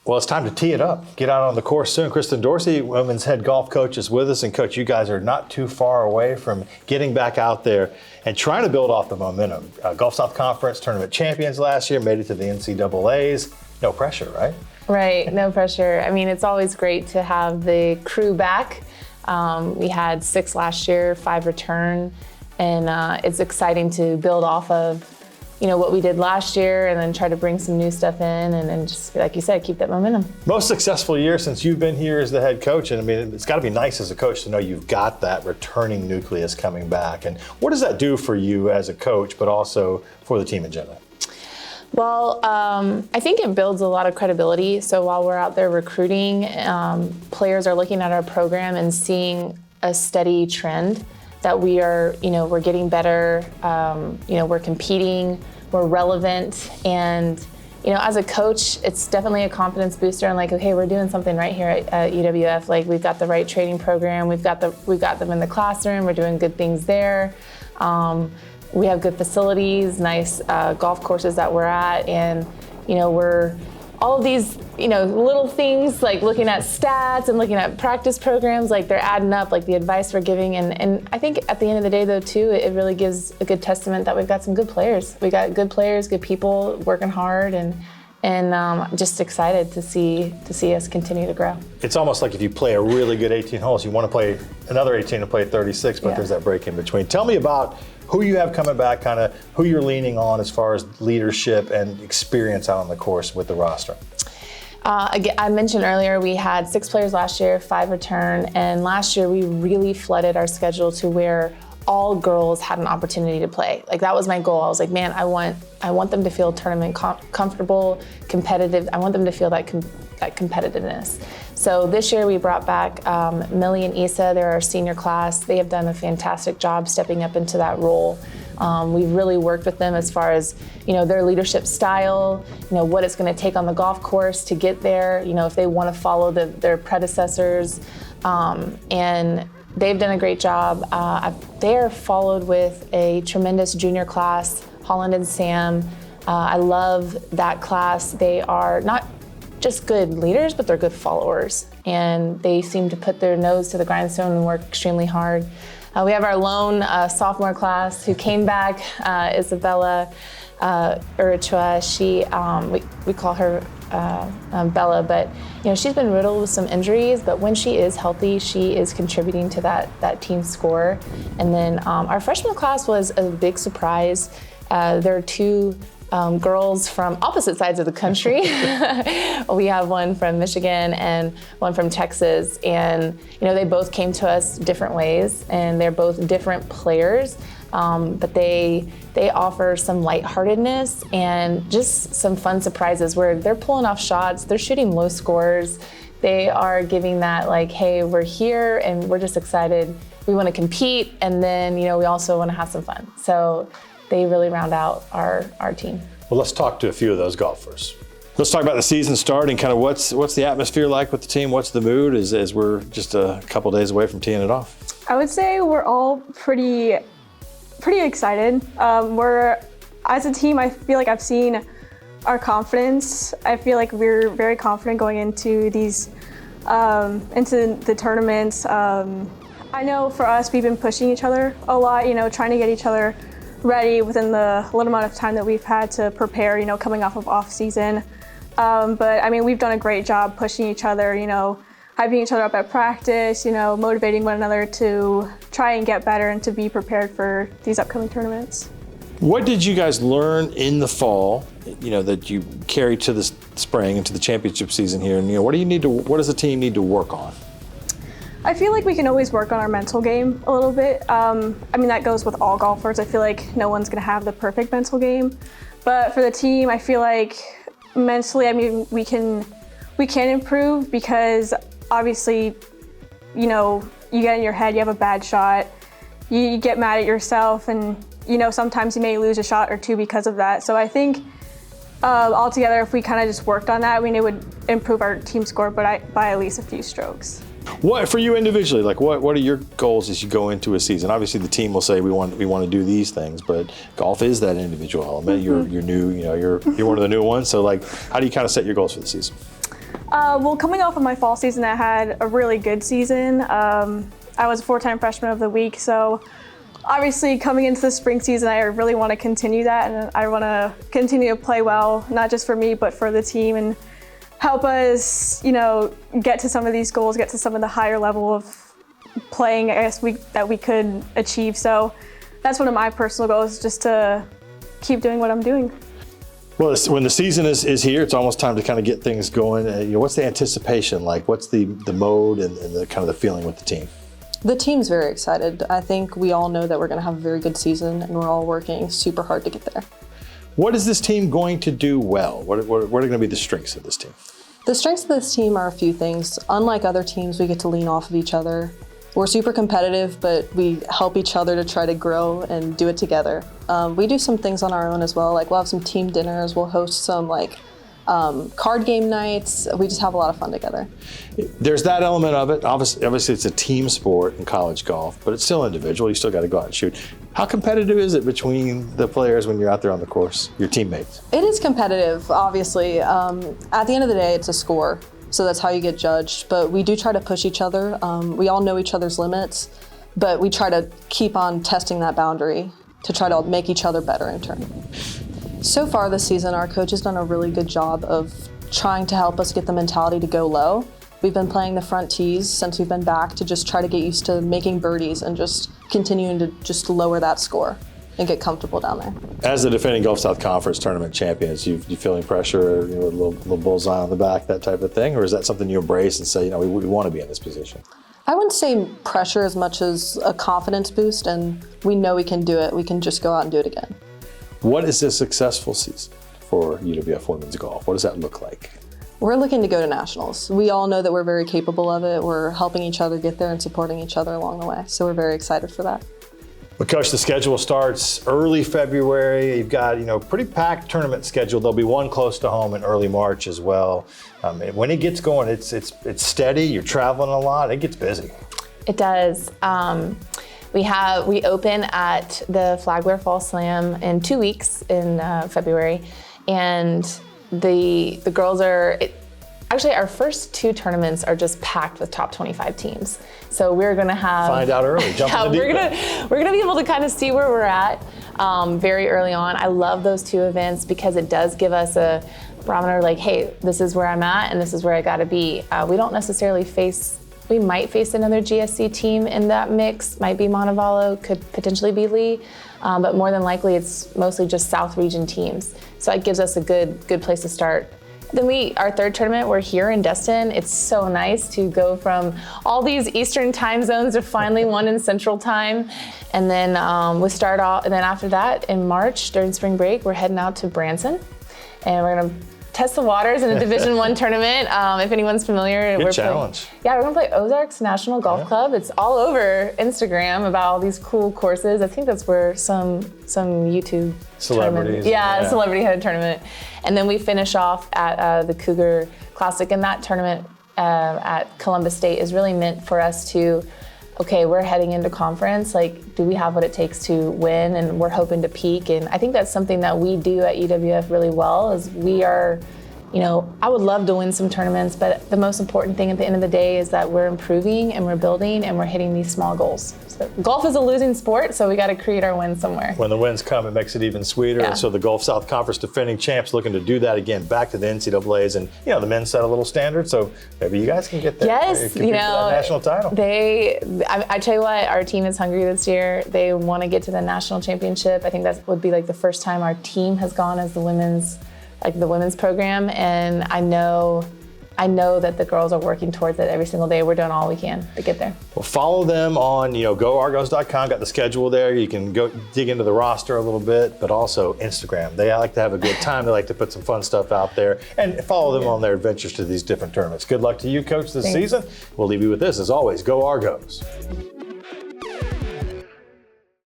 Well, it's time to tee it up. Get out on the course soon. Kristen Dorsey, women's head golf coach, is with us. And Coach, you guys are not too far away from getting back out there and trying to build off the momentum. Gulf South Conference tournament champions last year, made it to the NCAAs. No pressure, right? Right, no pressure. I mean, it's always great to have the crew back. We had 6 last year, 5 return, and it's exciting to build off of what we did last year and then try to bring some new stuff in and just, like you said, keep that momentum. Most successful year since you've been here as the head coach. And I mean, it's got to be nice as a coach to know you've got that returning nucleus coming back. And what does that do for you as a coach, but also for the team in general? Well, I think it builds a lot of credibility. So while we're out there recruiting, players are looking at our program and seeing a steady trend that we are, we're getting better, we're competing, we're relevant. And, as a coach, it's definitely a confidence booster. And like, okay, we're doing something right here at UWF. Like, we've got the right training program. We've got them in the classroom. We're doing good things there. We have good facilities, nice golf courses that we're at. And, we're all of these, little things like looking at stats and looking at practice programs, like they're adding up, like the advice we're giving. And I think at the end of the day, though, too, it really gives a good testament that we've got some good players. We got good players, good people working hard, and just excited to see us continue to grow. It's almost like if you play a really good 18 holes, you want to play another 18 to play 36, but there's that break in between. Tell me about who you have coming back, kind of who you're leaning on as far as leadership and experience out on the course with the roster. Again, I mentioned earlier we had 6 players last year, 5 return, and last year we really flooded our schedule to where all girls had an opportunity to play. Like, that was my goal. I was like, man, I want them to feel tournament comfortable, competitive. I want them to feel that competitiveness. So this year we brought back Millie and Issa. They're our senior class. They have done a fantastic job stepping up into that role. We've really worked with them as far as, their leadership style, what it's going to take on the golf course to get there, if they want to follow their predecessors. And they've done a great job. They are followed with a tremendous junior class, Holland and Sam. I love that class. They are not just good leaders, but they're good followers. And they seem to put their nose to the grindstone and work extremely hard. We have our lone sophomore class who came back, Isabella Urichua. She, we call her Bella, but she's been riddled with some injuries, but when she is healthy, she is contributing to that team score. And then our freshman class was a big surprise. There are 2 girls from opposite sides of the country. We have one from Michigan and one from Texas, and they both came to us different ways, and they're both different players, but they offer some lightheartedness and just some fun surprises where they're pulling off shots, they're shooting low scores, they are giving that like, hey, we're here and we're just excited, we want to compete, and then we also want to have some fun. So they really round out our team. Well, let's talk to a few of those golfers. Let's talk about the season start and kind of what's the atmosphere like with the team? What's the mood as we're just a couple days away from teeing it off? I would say we're all pretty excited. As a team, I feel like I've seen our confidence. I feel like we're very confident going into these, into the tournaments. I know for us, we've been pushing each other a lot, trying to get each other ready within the little amount of time that we've had to prepare, coming off season. But I mean, we've done a great job pushing each other, hyping each other up at practice, motivating one another to try and get better and to be prepared for these upcoming tournaments. What did you guys learn in the fall, that you carry to the spring and to the championship season here? And what does the team need to work on? I feel like we can always work on our mental game a little bit. That goes with all golfers. I feel like no one's gonna have the perfect mental game. But for the team, I feel like mentally, we can improve, because obviously, you get in your head, you have a bad shot, you get mad at yourself, and sometimes you may lose a shot or 2 because of that. So I think altogether, if we kind of just worked on that, it would improve our team score by at least a few strokes. What for you individually? Like, what are your goals as you go into a season? Obviously, the team will say we want to do these things, but golf is that individual element. Mm-hmm. You're new. You're one of the new ones. So, like, how do you kind of set your goals for the season? Well, coming off of my fall season, I had a really good season. I was a 4-time freshman of the week, so obviously coming into the spring season, I really want to continue that, and I want to continue to play well, not just for me, but for the team, and help us, get to some of these goals, get to some of the higher level of playing, I guess, that we could achieve. So that's one of my personal goals, just to keep doing what I'm doing. Well, when the season is here, it's almost time to kind of get things going. What's the anticipation like? What's the mode and the kind of the feeling with the team? The team's very excited. I think we all know that we're going to have a very good season, and we're all working super hard to get there. What is this team going to do well? What are going to be the strengths of this team? The strengths of this team are a few things. Unlike other teams, we get to lean off of each other. We're super competitive, but we help each other to try to grow and do it together. We do some things on our own as well. Like, we'll have some team dinners. We'll host some card game nights. We just have a lot of fun together. There's that element of it. Obviously, it's a team sport in college golf, but it's still individual. You still got to go out and shoot. How competitive is it between the players when you're out there on the course, your teammates? It is competitive, obviously. At the end of the day, it's a score. So that's how you get judged. But we do try to push each other. We all know each other's limits, but we try to keep on testing that boundary to try to make each other better in turn. So far this season, our coach has done a really good job of trying to help us get the mentality to go low. We've been playing the front tees since we've been back to just try to get used to making birdies and just continuing to just lower that score and get comfortable down there. As the defending Gulf South Conference tournament champions, you feeling pressure, a little bullseye on the back, that type of thing? Or is that something you embrace and say, we want to be in this position? I wouldn't say pressure as much as a confidence boost, and we know we can do it. We can just go out and do it again. What is a successful season for UWF women's golf? What does that look like? We're looking to go to nationals. We all know that we're very capable of it. We're helping each other get there and supporting each other along the way. So we're very excited for that. Well, Coach, the schedule starts early February. You've got, pretty packed tournament schedule. There'll be one close to home in early March as well. When it gets going, it's steady. You're traveling a lot. It gets busy. It does. We open at the Flagler Fall Slam in 2 weeks in February, and the girls are. Actually, our first 2 tournaments are just packed with top 25 teams. So we're going to have... Find out early, jump in the deep end. We're going to be able to kind of see where we're at very early on. I love those 2 events because it does give us a barometer like, hey, this is where I'm at and this is where I got to be. We don't necessarily we might face another GSC team in that mix. Might be Montevallo, could potentially be Lee, but more than likely it's mostly just South Region teams. So it gives us a good place to start. Then our 3rd tournament, we're here in Destin. It's so nice to go from all these Eastern time zones to finally one in Central time. And then we start off, and then after that, in March, during spring break, we're heading out to Branson. And we're gonna test the waters in a Division I tournament. If anyone's familiar. Good challenge. We're gonna play Ozarks National Golf Club. It's all over Instagram about all these cool courses. I think that's where some YouTube celebrities. Celebrity-headed tournament. And then we finish off at the Cougar Classic. And that tournament at Columbus State is really meant for us to, okay, we're heading into conference. Like, do we have what it takes to win? And we're hoping to peak. And I think that's something that we do at UWF really well is we are, I would love to win some tournaments, but the most important thing at the end of the day is that we're improving and we're building and we're hitting these small goals. So golf is a losing sport, so we got to create our wins somewhere. When the wins come, it makes it even sweeter. Yeah. And so the Gulf South Conference defending champs looking to do that again, back to the NCAAs. And, the men set a little standard, so maybe you guys can get there. Yes, compete for that national title. I tell you what, our team is hungry this year. They want to get to the national championship. I think that would be like the first time our team has gone as the women's program, and I know that the girls are working towards it every single day. We're doing all we can to get there. Well, follow them on, goargos.com, got the schedule there. You can go dig into the roster a little bit, but also Instagram. They like to have a good time. They like to put some fun stuff out there, and follow them on their adventures to these different tournaments. Good luck to you, Coach, this season. We'll leave you with this, as always, go Argos.